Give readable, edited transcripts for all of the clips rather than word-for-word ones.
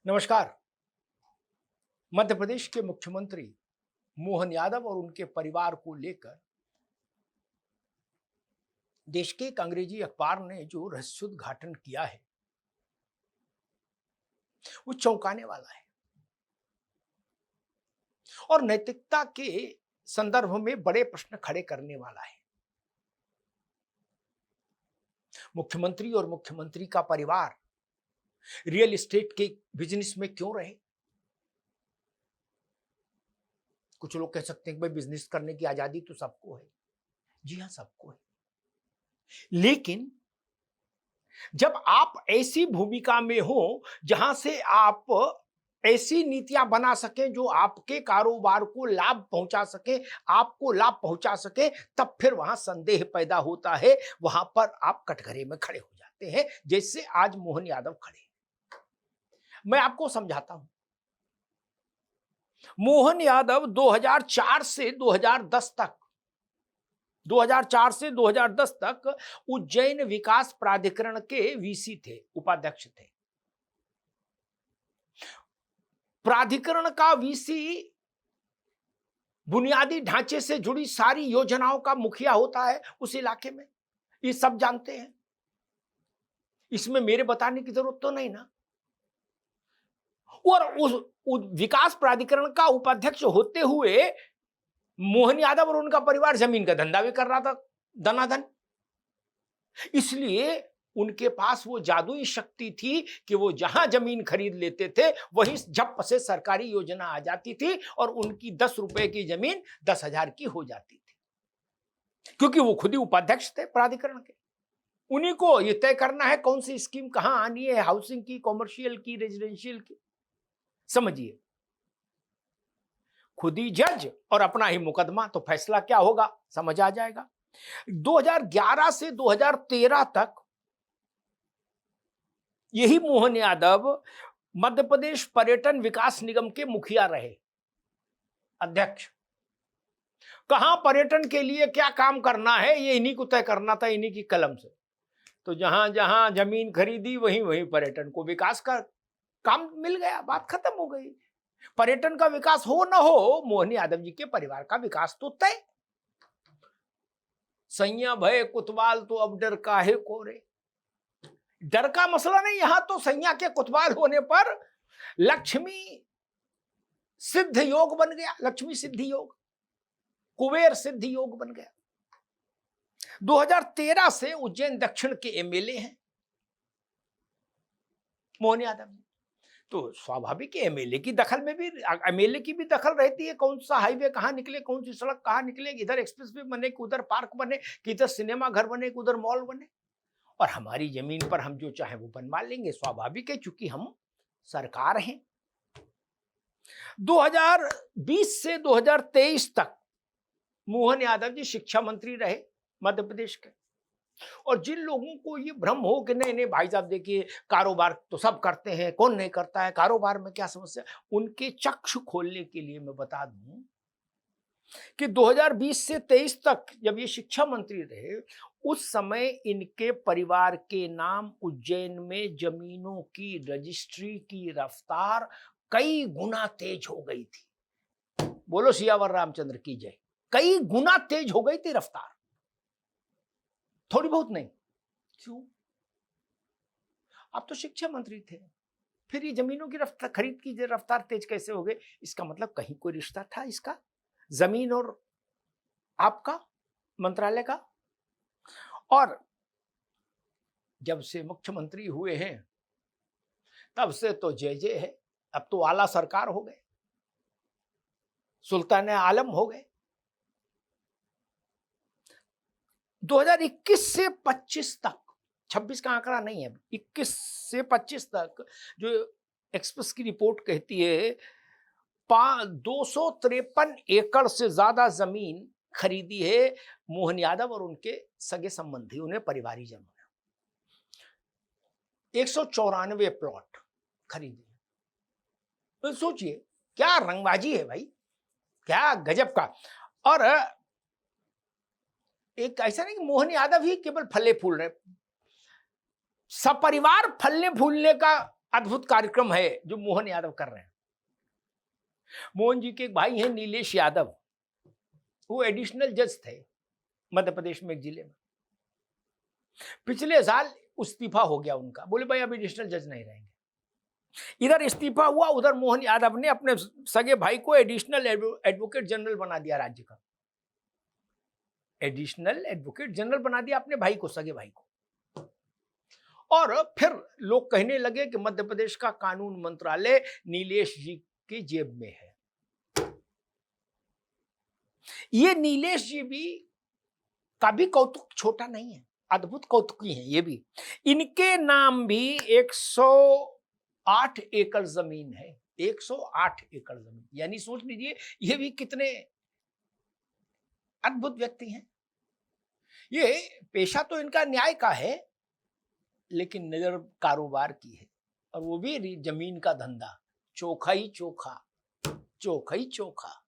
नमस्कार। मध्य प्रदेश के मुख्यमंत्री मोहन यादव और उनके परिवार को लेकर देश के एक अंग्रेजी अखबार ने जो रहस्योद्घाटन किया है वो चौंकाने वाला है और नैतिकता के संदर्भ में बड़े प्रश्न खड़े करने वाला है। मुख्यमंत्री और मुख्यमंत्री का परिवार रियल एस्टेट के बिजनेस में क्यों रहे? कुछ लोग कह सकते हैं कि भाई बिजनेस करने की आजादी तो सबको है। जी हां, सबको है। लेकिन जब आप ऐसी भूमिका में हो जहां से आप ऐसी नीतियां बना सकें जो आपके कारोबार को लाभ पहुंचा सके, आपको लाभ पहुंचा सके, तब फिर वहां संदेह पैदा होता है। वहां पर आप कटघरे में खड़े हो जाते हैं, जैसे आज मोहन यादव खड़े। मैं आपको समझाता हूं। मोहन यादव 2004 से 2010 तक 2004 से 2010 तक उज्जैन विकास प्राधिकरण के वीसी थे, उपाध्यक्ष थे। प्राधिकरण का वीसी बुनियादी ढांचे से जुड़ी सारी योजनाओं का मुखिया होता है उस इलाके में। ये सब जानते हैं, इसमें मेरे बताने की जरूरत तो नहीं ना। और उस विकास प्राधिकरण का उपाध्यक्ष होते हुए मोहन यादव और उनका परिवार जमीन का धंधा भी कर रहा था, धनाधन। इसलिए उनके पास वो जादुई शक्ति थी कि वो जहां जमीन खरीद लेते थे वहीं झप से सरकारी योजना आ जाती थी और उनकी 10 रुपए की जमीन 10,000 की हो जाती थी, क्योंकि वो खुद ही उपाध्यक्ष थे प्राधिकरण के। उन्हीं को ये तय करना है कौन सी स्कीम कहां आनी है, हाउसिंग की, कॉमर्शियल की, रेजिडेंशियल की। समझिए, खुद ही जज और अपना ही मुकदमा, तो फैसला क्या होगा समझ आ जाएगा। 2011 से 2013 तक यही मोहन यादव मध्य प्रदेश पर्यटन विकास निगम के मुखिया रहे, अध्यक्ष। कहां पर्यटन के लिए क्या काम करना है ये इन्हीं को तय करना था, इन्हीं की कलम से। तो जहां जहां जमीन खरीदी वहीं वहीं पर्यटन को विकास का काम मिल गया, बात खत्म हो गई। पर्यटन का विकास हो ना हो, मोहन यादव जी के परिवार का विकास तो तय। सैया भय कुतवाल तो अब डर काहे को रे। डर का मसला नहीं, यहां तो सैया के कुतवाल होने पर लक्ष्मी सिद्ध योग बन गया, लक्ष्मी सिद्धि योग, कुबेर सिद्धि योग बन गया। 2013 से उज्जैन दक्षिण के एमएलए हैं मोहन यादव जी। तो स्वाभाविक है एमएलए की दखल में भी, एमएलए की भी दखल रहती है। कौन सा हाईवे कहां निकले, कौन सी सड़क कहां निकले, इधर एक्सप्रेसवे बने कि उधर पार्क बने, कि इधर सिनेमा घर बने कि उधर मॉल बने। और हमारी जमीन पर हम जो चाहे वो बनवा लेंगे, स्वाभाविक है, क्योंकि हम सरकार हैं। 2020 से 2023 तक मोहन यादव जी शिक्षा मंत्री रहे मध्य प्रदेश के। और जिन लोगों को ये भ्रम हो कि नहीं नहीं भाई साहब देखिए कारोबार तो सब करते हैं, कौन नहीं करता है, कारोबार में क्या समस्या, उनके चक्षु खोलने के लिए मैं बता दूं कि 2020 से 23 तक जब ये शिक्षा मंत्री रहे, उस समय इनके परिवार के नाम उज्जैन में जमीनों की रजिस्ट्री की रफ्तार कई गुना तेज हो गई थी। बोलो सियावर रामचंद्र की जय। कई गुना तेज हो गई थी रफ्तार, थोड़ी बहुत नहीं। क्यों? आप तो शिक्षा मंत्री थे, फिर ये जमीनों की रफ्तार, खरीद की रफ्तार तेज कैसे हो गई? इसका मतलब कहीं कोई रिश्ता था इसका, जमीन और आपका, मंत्रालय का। और जब से मुख्यमंत्री हुए हैं तब से तो जय जय है। अब तो आला सरकार हो गए, सुल्तान आलम हो गए। 2021 से 25 तक, 26 का आंकड़ा नहीं है, 21 से 25 तक जो एक्सप्रेस की रिपोर्ट कहती है 253 एकड़ से ज्यादा जमीन खरीदी है मोहन यादव और उनके सगे संबंधी, उन्हें परिवारीजनों ने 194 प्लॉट खरीदे। तो सोचिए क्या रंगबाजी है भाई, क्या गजब का। और एक ऐसा नहीं कि मोहन यादव ही केवल फले फूल रहे, सपरिवार फलने फूलने का अद्भुत कार्यक्रम है जो मोहन यादव कर रहे हैं। मोहन जी के एक भाई हैं नीलेश यादव, वो एडिशनल जज थे मध्य प्रदेश में एक जिले में। पिछले साल इस्तीफा हो गया उनका, बोले भाई अब एडिशनल जज नहीं रहेंगे। इधर इस्तीफा हुआ, उधर मोहन यादव ने अपने सगे भाई को एडिशनल एडवोकेट जनरल बना दिया राज्य का। एडिशनल एडवोकेट जनरल बना दिया अपने भाई को, सगे भाई को। और फिर लोग कहने लगे कि मध्य प्रदेश का कानून मंत्रालय नीलेश जी की जेब में है। ये नीलेश जी भी का भी कौतुक छोटा नहीं है, अद्भुत कौतुकी है ये भी। इनके नाम भी 108 एकड़ जमीन है, 108 एकड़ जमीन, यानी सोच लीजिए ये भी कितने अद्भुत व्यक्ति हैं। ये पेशा तो इनका न्याय का है, लेकिन नजर कारोबार की है, और वो भी जमीन का धंधा, चोखा ही चोखा, चोखा ही चोखा।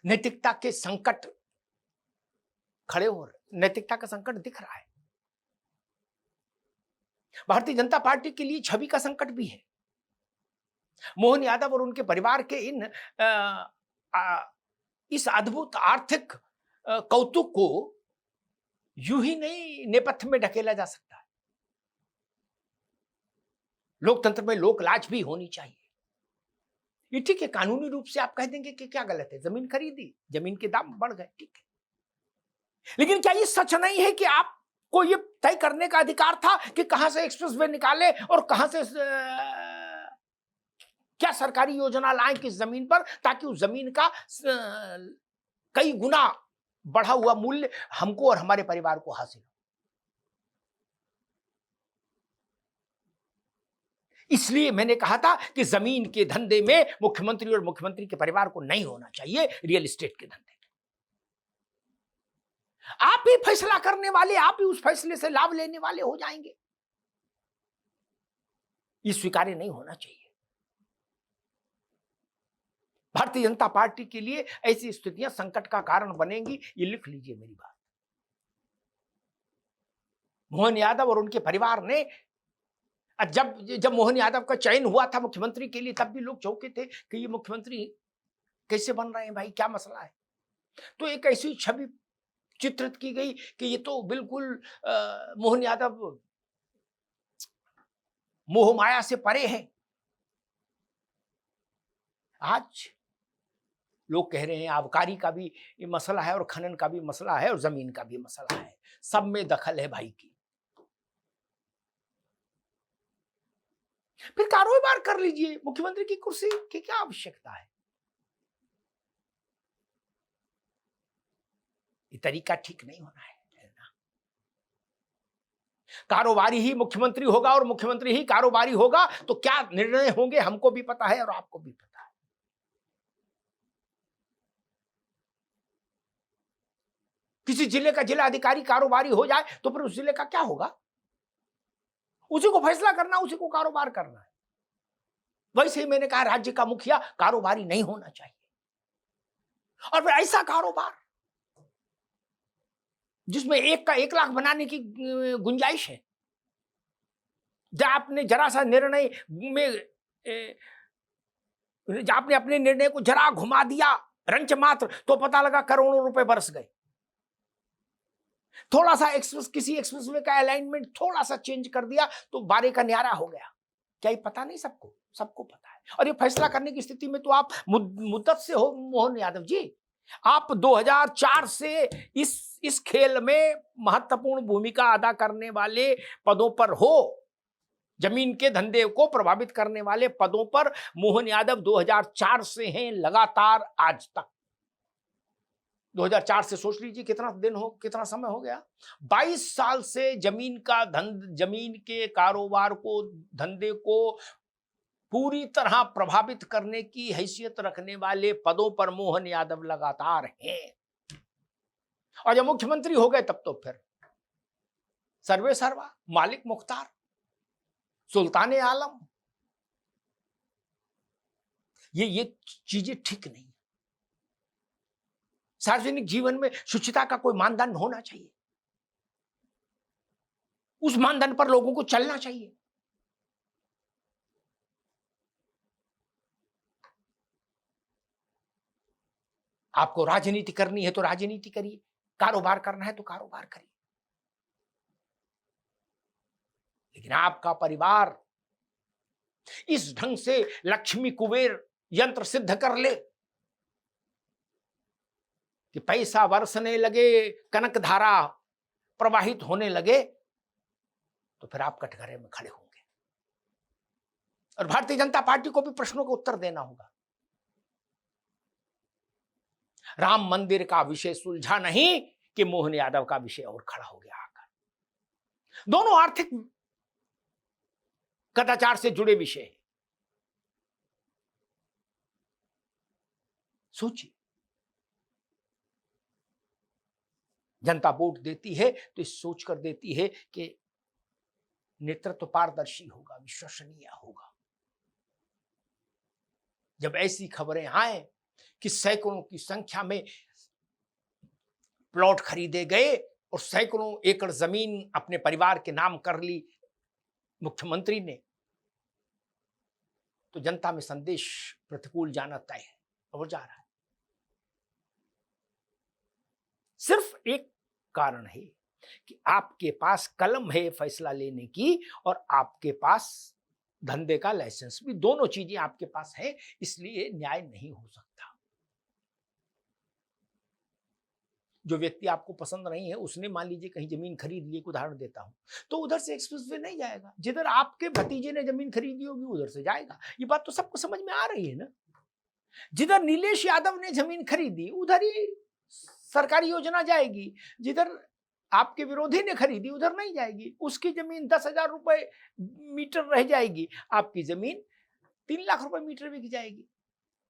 नैतिकता के संकट खड़े हो रहे, नैतिकता का संकट दिख रहा है। भारतीय जनता पार्टी के लिए छवि का संकट भी है। मोहन यादव और उनके परिवार के इस अद्भुत आर्थिक कौतुक को यूं ही नहीं नेपथ्य में ढकेला जा सकता है। लोकतंत्र में लोक लाज भी होनी चाहिए। ये ठीक है, कानूनी रूप से आप कह देंगे कि क्या गलत है, जमीन खरीदी, जमीन के दाम बढ़ गए, ठीक है, लेकिन क्या ये सच नहीं है कि आपको ये तय करने का अधिकार था कि कहां से एक्सप्रेसवे निकाले और कहां से क्या सरकारी योजना लाएं किस जमीन पर, ताकि उस जमीन का कई गुना बढ़ा हुआ मूल्य हमको और हमारे परिवार को हासिल हो। इसलिए मैंने कहा था कि जमीन के धंधे में मुख्यमंत्री और मुख्यमंत्री के परिवार को नहीं होना चाहिए, रियल एस्टेट के धंधे। आप ही फैसला करने वाले, आप ही उस फैसले से लाभ लेने वाले हो जाएंगे। ये स्वीकार्य नहीं होना चाहिए। भारतीय जनता पार्टी के लिए ऐसी स्थितियां संकट का कारण बनेंगी, ये लिख लीजिए मेरी बात। मोहन यादव और उनके परिवार ने, जब मोहन यादव का चयन हुआ था मुख्यमंत्री के लिए, तब भी लोग चौंके थे कि ये मुख्यमंत्री कैसे बन रहे हैं भाई, क्या मसला है। तो एक ऐसी छवि चित्रित की गई कि ये तो बिल्कुल मोहन यादव मोह माया से परे हैं। आज लोग कह रहे हैं आबकारी का भी मसला है और खनन का भी मसला है और जमीन का भी मसला है, सब में दखल है भाई की। फिर कारोबार कर लीजिए, मुख्यमंत्री की कुर्सी की क्या आवश्यकता है। ये तरीका ठीक नहीं होना है ना। कारोबारी ही मुख्यमंत्री होगा और मुख्यमंत्री ही कारोबारी होगा, तो क्या निर्णय होंगे हमको भी पता है और आपको भी पता है। किसी जिले का जिला अधिकारी कारोबारी हो जाए तो फिर उस जिले का क्या होगा, उसी को फैसला करना, उसी को कारोबार करना है। वैसे ही मैंने कहा राज्य का मुखिया कारोबारी नहीं होना चाहिए, और फिर ऐसा कारोबार जिसमें एक का 1 लाख बनाने की गुंजाइश है। जब आपने जरा सा निर्णय में आपने अपने निर्णय को जरा घुमा दिया रंच मात्र, तो पता लगा करोड़ों रुपए बरस गए। थोड़ा सा किसी एक्सप्रेसवे का अलाइनमेंट थोड़ा सा चेंज कर दिया तो बारे का न्यारा हो गया। क्या ये पता नहीं सबको? सबको पता है। और ये फैसला करने की स्थिति में तो आप मुद्दत से हो मोहन यादव जी। आप 2004 से इस खेल में महत्वपूर्ण भूमिका अदा करने वाले पदों पर हो। जमीन के धंधे को प्रभावित करने वाले पदों पर मोहन यादव 2004 से हैं लगातार आज तक। 2004 से सोच लीजिए कितना समय हो गया। 22 साल से जमीन के कारोबार को, धंधे को पूरी तरह प्रभावित करने की हैसियत रखने वाले पदों पर मोहन यादव लगातार हैं। और जब मुख्यमंत्री हो गए तब तो फिर सर्वे सर्वा, मालिक मुख्तार, सुल्तान आलम, ये चीजें ठीक नहीं। सार्वजनिक जीवन में शुचिता का कोई मानदंड होना चाहिए, उस मानदंड पर लोगों को चलना चाहिए। आपको राजनीति करनी है तो राजनीति करिए, कारोबार करना है तो कारोबार करिए, लेकिन आपका परिवार इस ढंग से लक्ष्मी कुबेर यंत्र सिद्ध कर ले कि पैसा बरसने लगे, कनक धारा प्रवाहित होने लगे, तो फिर आप कटघरे में खड़े होंगे और भारतीय जनता पार्टी को भी प्रश्नों का उत्तर देना होगा। राम मंदिर का विषय सुलझा नहीं कि मोहन यादव का विषय और खड़ा हो गया आकर। दोनों आर्थिक कदाचार से जुड़े विषय हैं। सोचिए, जनता वोट देती है तो इस सोचकर देती है कि नेतृत्व पारदर्शी होगा, विश्वसनीय होगा। जब ऐसी खबरें आए कि सैकड़ों की संख्या में प्लॉट खरीदे गए और सैकड़ों एकड़ जमीन अपने परिवार के नाम कर ली मुख्यमंत्री ने, तो जनता में संदेश प्रतिकूल जाना तय है और जा रहा है। सिर्फ एक कारण है कि आपके पास कलम है फैसला लेने की और आपके पास धंधे का लाइसेंस भी, दोनों चीजें आपके पास है, इसलिए न्याय नहीं हो सकता। जो व्यक्ति आपको पसंद नहीं है, उसने मान लीजिए कहीं जमीन खरीद ली, एक उदाहरण देता हूं, तो उधर से एक्सप्रेसवे नहीं जाएगा, जिधर आपके भतीजे ने जमीन खरीदी होगी उधर से जाएगा। ये बात तो सबको समझ में आ रही है ना। जिधर नीलेश यादव ने जमीन खरीदी उधर ही सरकारी योजना जाएगी, जिधर आपके विरोधी ने खरीदी उधर नहीं जाएगी। उसकी जमीन 10,000 रुपए मीटर रह जाएगी, आपकी जमीन 3 लाख रुपए मीटर बिक जाएगी।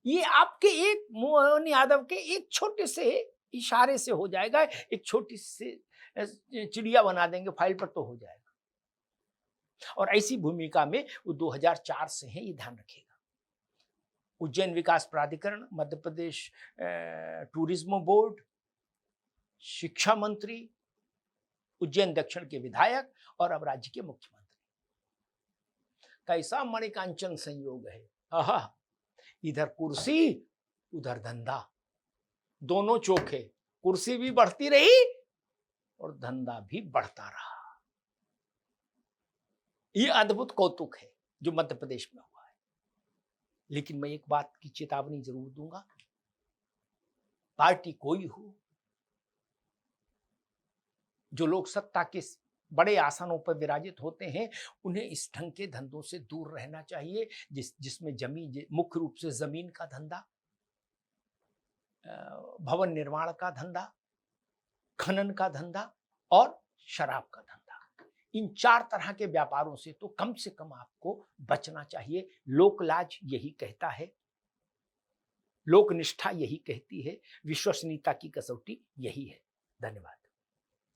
ये आपके एक मोहन यादव के एक छोटे से इशारे से हो जाएगा, एक छोटी सी चिड़िया बना देंगे फाइल पर तो हो जाएगा। और ऐसी भूमिका में वो 2004 से है, ये ध्यान रखिएगा। उज्जैन विकास प्राधिकरण, मध्य प्रदेश टूरिज्म बोर्ड, शिक्षा मंत्री, उज्जैन दक्षिण के विधायक और अब राज्य के मुख्यमंत्री। कैसा मणिकांचन संयोग है। आहा, इधर कुर्सी उधर धंधा, दोनों चोखे। कुर्सी भी बढ़ती रही और धंधा भी बढ़ता रहा। यह अद्भुत कौतुक है जो मध्य प्रदेश में हुआ है। लेकिन मैं एक बात की चेतावनी जरूर दूंगा, पार्टी कोई हो, जो लोग सत्ता के बड़े आसनों पर विराजित होते हैं, उन्हें इस ढंग के धंधों से दूर रहना चाहिए जिसमें जमीन, मुख्य रूप से जमीन का धंधा, भवन निर्माण का धंधा, खनन का धंधा और शराब का धंधा। इन 4 तरह के व्यापारों से तो कम से कम आपको बचना चाहिए। लोकलाज यही कहता है, लोक निष्ठा यही कहती है, विश्वसनीयता की कसौटी यही है। धन्यवाद।